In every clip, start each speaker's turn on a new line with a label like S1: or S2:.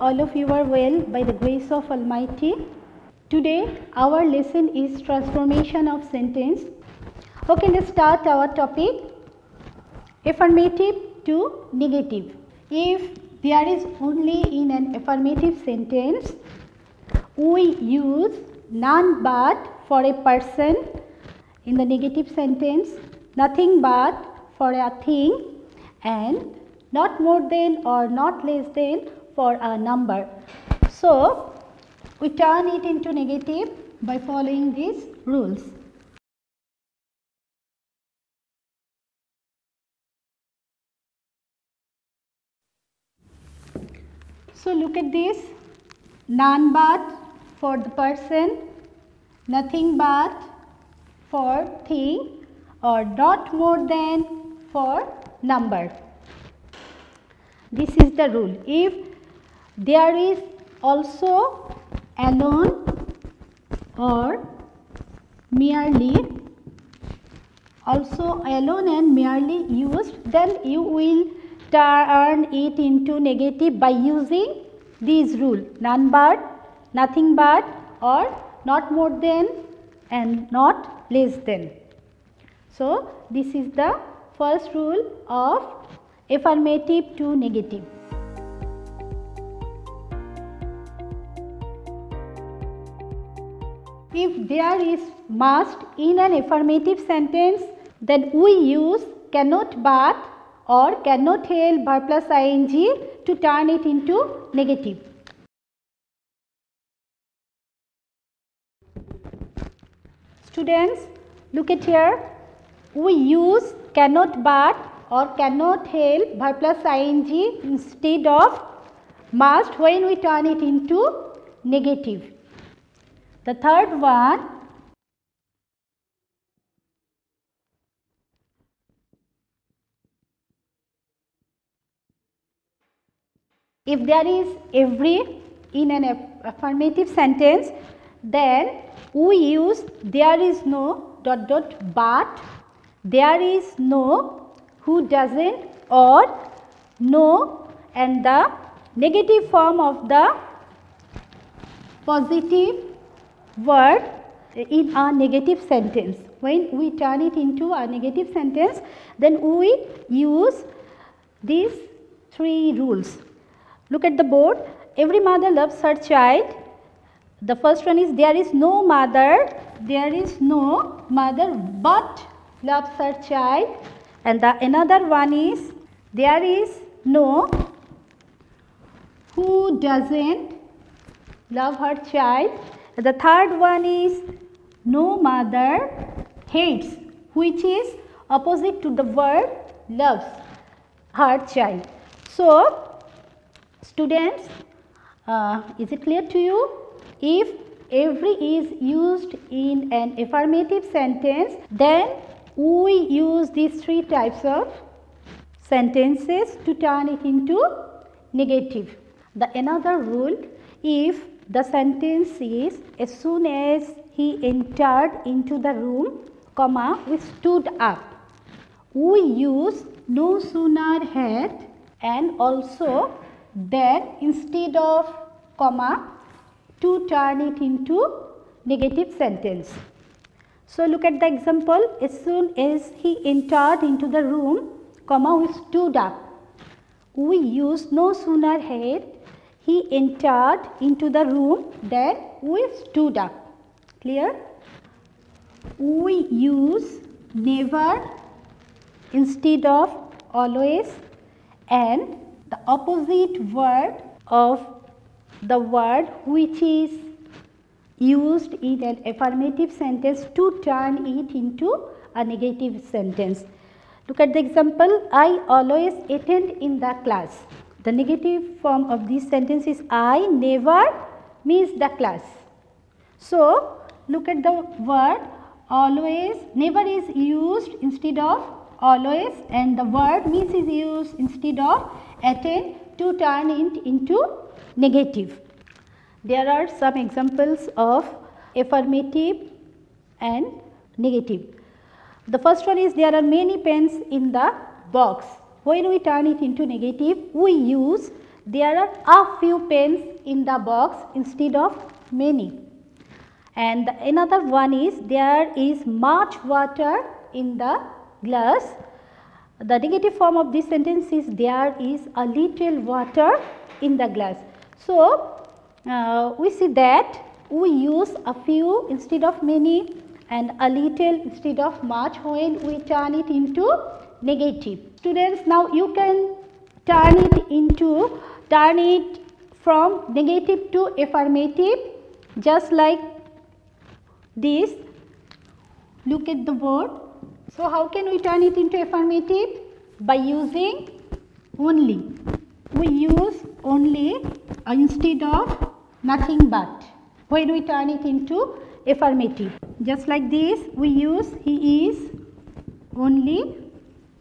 S1: all of you are well by the grace of Almighty. Today our lesson is transformation of sentence. Okay, let's start our topic, affirmative to negative. If there is only in an affirmative sentence, we use none but for a person. In the negative sentence, nothing but for a thing, and not more than or not less than for a number. So, we turn it into negative by following these rules. So, look at this, none but for the person, nothing but for thing, or not more than for number. This is the rule. If there is also alone or merely, also alone and merely used, then you will turn it into negative by using these rule, none but, nothing but, or not more than and not less than. So, this is the first rule of affirmative to negative. If there is must in an affirmative sentence, then we use cannot but or cannot help verb plus ing to turn it into negative. Students, look at here, we use cannot but or cannot help verb plus ing instead of must when we turn it into negative. The third one, if there is every in an affirmative sentence, then we use there is no dot dot but, there is no who doesn't, or no and the negative form of the positive word in a negative sentence. When we turn it into a negative sentence, then we use these three rules. Look at the board. Every mother loves her child. The first one is there is no mother but loves her child, and the another one is there is no who doesn't love her child. The third one is no mother hates, which is opposite to the word loves her child. So, students, is it clear to you? If every is used in an affirmative sentence, then we use these three types of sentences to turn it into negative. The another rule, if the sentence is as soon as he entered into the room, comma, we stood up, we use no sooner had and also that instead of comma to turn it into negative sentence. So, look at the example, as soon as he entered into the room, comma, we stood up. We use no sooner had he entered into the room than we stood up. Clear? We use never instead of always, and the opposite word of the word which is used in an affirmative sentence to turn it into a negative sentence. Look at the example, I always attend in the class. The negative form of this sentence is I never miss the class. So, look at the word always, never is used instead of always, and the word miss is used instead of attend to turn it into negative. There are some examples of affirmative and negative. The first one is there are many pens in the box. When we turn it into negative, we use there are a few pens in the box instead of many. And another one is there is much water in the glass. The negative form of this sentence is there is a little water in the glass. So, we see that we use a few instead of many and a little instead of much when we turn it into negative. Students, now you can turn it from negative to affirmative just like this. Look at the board. So, how can we turn it into affirmative? By using only. We use only instead of nothing but when we turn it into affirmative. Just like this, we use he is only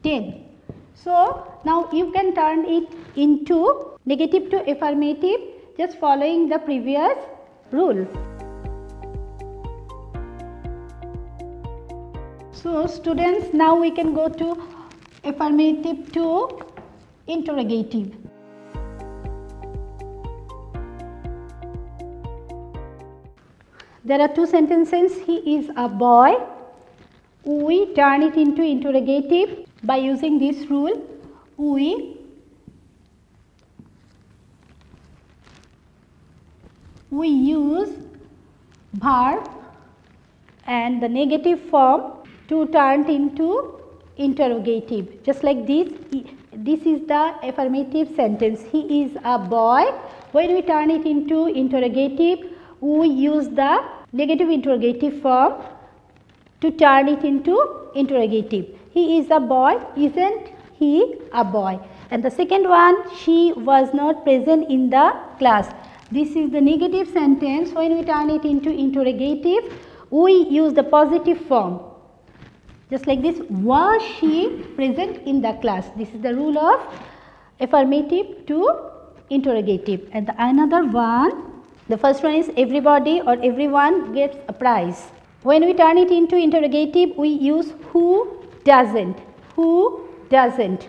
S1: 10. So, now you can turn it into negative to affirmative just following the previous rule. So, students, now we can go to affirmative to interrogative. There are two sentences. He is a boy. We turn it into interrogative by using this rule. We use verb and the negative form to turn it into interrogative. Just like this, this is the affirmative sentence. He is a boy. When we turn it into interrogative, we use the negative interrogative form to turn it into interrogative. He is a boy, isn't he a boy? And the second one, she was not present in the class. This is the negative sentence. When we turn it into interrogative, we use the positive form. Just like this, was she present in the class? This is the rule of affirmative to interrogative. And the another one, the first one is everybody or everyone gets a prize. When we turn it into interrogative, we use who doesn't, who doesn't.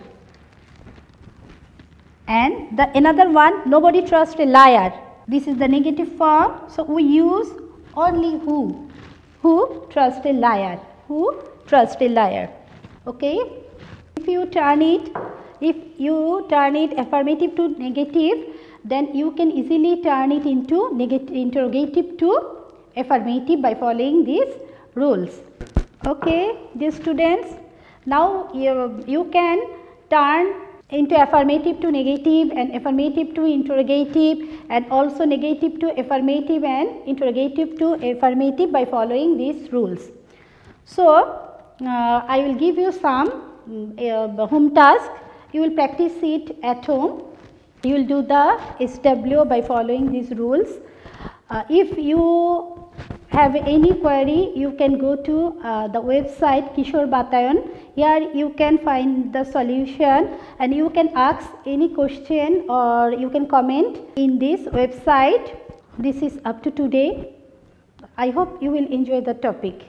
S1: And the another one, nobody trusts a liar. This is the negative form. So, we use only who trusts a liar, who trusts a liar. Okay. If you turn it affirmative to negative, then you can easily turn it into negative interrogative to affirmative by following these rules. Okay, dear students, now you can turn into affirmative to negative and affirmative to interrogative and also negative to affirmative and interrogative to affirmative by following these rules. So, I will give you some home task. You will practice it at home. You will do the SW by following these rules. If you have any query, you can go to the website Kishore Batayan. Here you can find the solution and you can ask any question or you can comment in this website. This is up to today. I hope you will enjoy the topic.